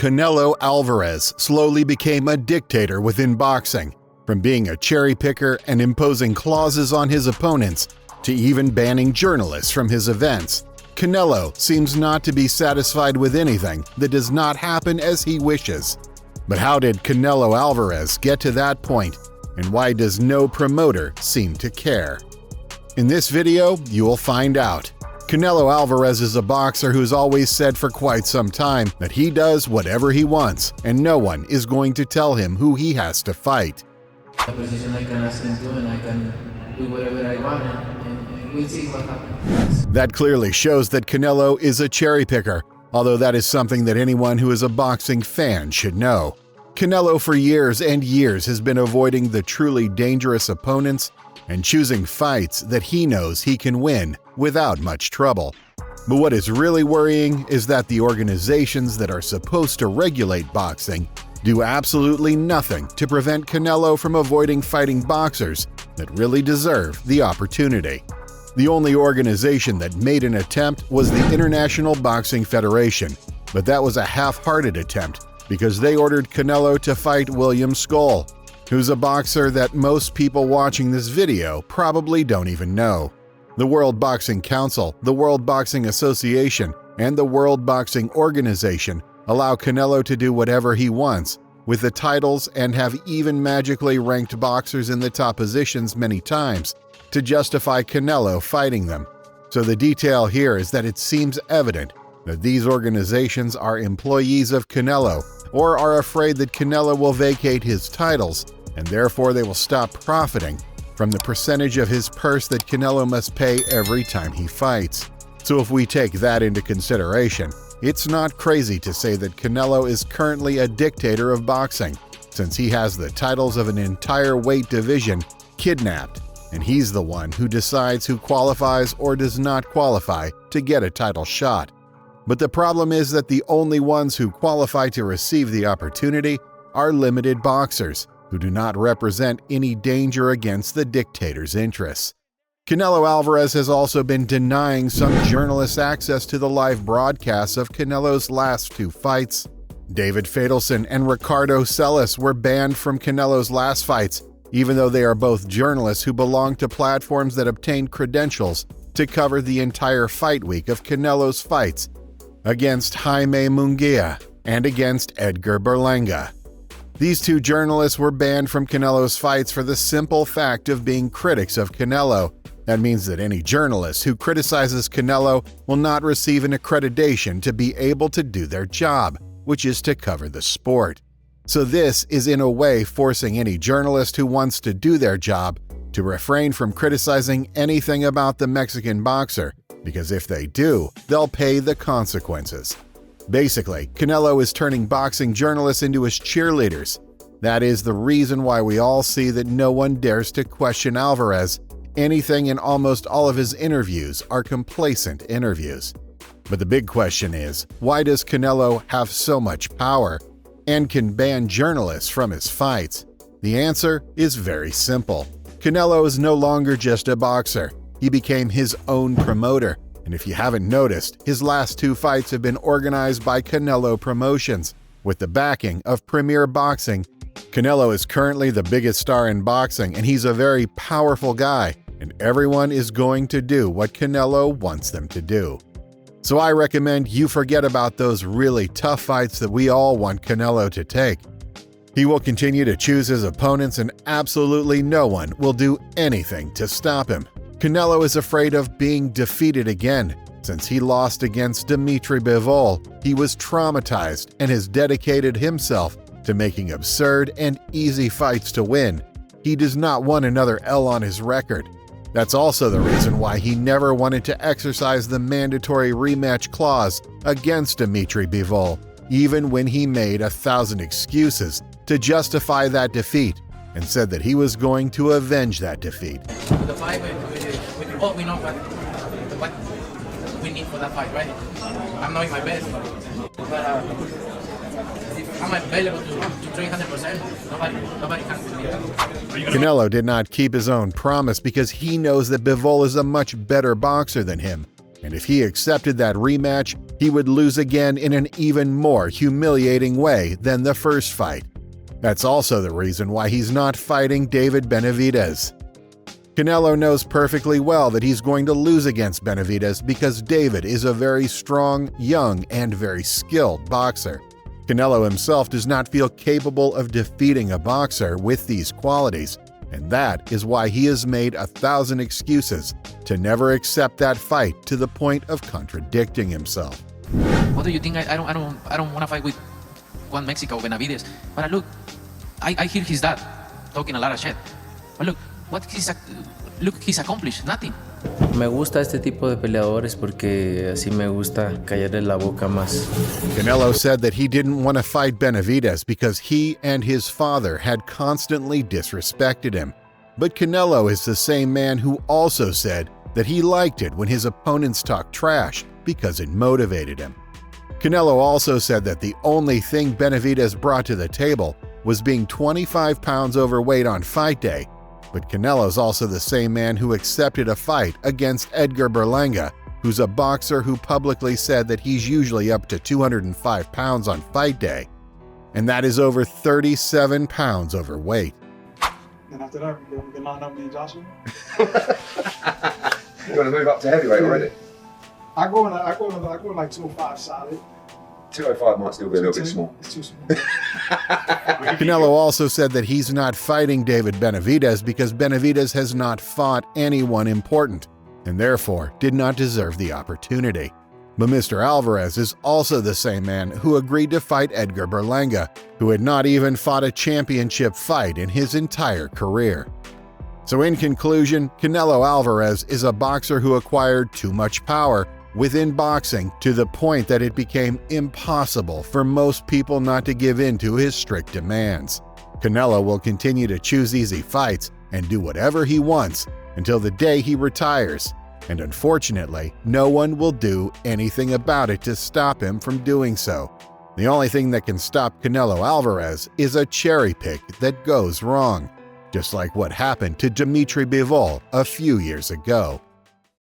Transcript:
Canelo Alvarez slowly became a dictator within boxing, from being a cherry picker and imposing clauses on his opponents to even banning journalists from his events. Canelo seems not to be satisfied with anything that does not happen as he wishes. But how did Canelo Alvarez get to that point, and why does no promoter seem to care? In this video, you will find out. Canelo Alvarez is a boxer who's always said for quite some time that he does whatever he wants, and no one is going to tell him who he has to fight. The position I can ask into, and I can do whatever I want, and we'll see what happens. That clearly shows that Canelo is a cherry picker, although that is something that anyone who is a boxing fan should know. Canelo for years and years has been avoiding the truly dangerous opponents and choosing fights that he knows he can win without much trouble. But what is really worrying is that the organizations that are supposed to regulate boxing do absolutely nothing to prevent Canelo from avoiding fighting boxers that really deserve the opportunity. The only organization that made an attempt was the International Boxing Federation, but that was a half-hearted attempt because they ordered Canelo to fight William Skoll, who's a boxer that most people watching this video probably don't even know. The World Boxing Council, the World Boxing Association, and the World Boxing Organization allow Canelo to do whatever he wants with the titles and have even magically ranked boxers in the top positions many times to justify Canelo fighting them. So the detail here is that it seems evident that these organizations are employees of Canelo or are afraid that Canelo will vacate his titles and therefore they will stop profiting from the percentage of his purse that Canelo must pay every time he fights. So if we take that into consideration, it's not crazy to say that Canelo is currently a dictator of boxing, since he has the titles of an entire weight division kidnapped, and he's the one who decides who qualifies or does not qualify to get a title shot. But the problem is that the only ones who qualify to receive the opportunity are limited boxers, who do not represent any danger against the dictator's interests. Canelo Alvarez has also been denying some journalists access to the live broadcasts of Canelo's last two fights. David Faitelson and Ricardo Celis were banned from Canelo's last fights, even though they are both journalists who belong to platforms that obtained credentials to cover the entire fight week of Canelo's fights against Jaime Munguia and against Edgar Berlanga. These two journalists were banned from Canelo's fights for the simple fact of being critics of Canelo. That means that any journalist who criticizes Canelo will not receive an accreditation to be able to do their job, which is to cover the sport. So this is in a way forcing any journalist who wants to do their job to refrain from criticizing anything about the Mexican boxer, because if they do, they'll pay the consequences. Basically, Canelo is turning boxing journalists into his cheerleaders. That is the reason why we all see that no one dares to question Alvarez. Anything in almost all of his interviews are complacent interviews. But the big question is, why does Canelo have so much power and can ban journalists from his fights? The answer is very simple. Canelo is no longer just a boxer. He became his own promoter. And if you haven't noticed, his last two fights have been organized by Canelo Promotions, with the backing of Premier Boxing. Canelo is currently the biggest star in boxing, and he's a very powerful guy, and everyone is going to do what Canelo wants them to do. So I recommend you forget about those really tough fights that we all want Canelo to take. He will continue to choose his opponents, and absolutely no one will do anything to stop him. Canelo is afraid of being defeated again. Since he lost against Dmitry Bivol, he was traumatized and has dedicated himself to making absurd and easy fights to win. He does not want another L on his record. That's also the reason why he never wanted to exercise the mandatory rematch clause against Dmitry Bivol, even when he made 1,000 excuses to justify that defeat and said that he was going to avenge that defeat. The fight, we know what we need for that fight, right? I'm doing my best, but I'm available to train 100%. Nobody can do that. Canelo did not keep his own promise because he knows that Bivol is a much better boxer than him. And if he accepted that rematch, he would lose again in an even more humiliating way than the first fight. That's also the reason why he's not fighting David Benavidez. Canelo knows perfectly well that he's going to lose against Benavidez because David is a very strong, young, and very skilled boxer. Canelo himself does not feel capable of defeating a boxer with these qualities, and that is why he has made 1,000 excuses to never accept that fight to the point of contradicting himself. What do you think? I don't want to fight with Juan Mexico or Benavidez. But look, I hear his dad talking a lot of shit. But look, he's accomplished nothing. Me gusta este tipo de peleadores porque así me gusta callarle la boca más. Canelo said that he didn't want to fight Benavidez because he and his father had constantly disrespected him. But Canelo is the same man who also said that he liked it when his opponents talked trash because it motivated him. Canelo also said that the only thing Benavidez brought to the table was being 25 pounds overweight on fight day. But Canelo's also the same man who accepted a fight against Edgar Berlanga, who's a boxer who publicly said that he's usually up to 205 pounds on fight day. And that is over 37 pounds overweight. And after that, we can line up me and Joshua. You want to move up to heavyweight already? I go in like 205 solid. 205 might still be a little bit small. It's too small. Canelo also said that he's not fighting David Benavidez because Benavidez has not fought anyone important and therefore did not deserve the opportunity. But Mr. Alvarez is also the same man who agreed to fight Edgar Berlanga, who had not even fought a championship fight in his entire career. So in conclusion, Canelo Alvarez is a boxer who acquired too much power within boxing to the point that it became impossible for most people not to give in to his strict demands. Canelo will continue to choose easy fights and do whatever he wants until the day he retires, and unfortunately, no one will do anything about it to stop him from doing so. The only thing that can stop Canelo Alvarez is a cherry pick that goes wrong, just like what happened to Dmitry Bivol a few years ago.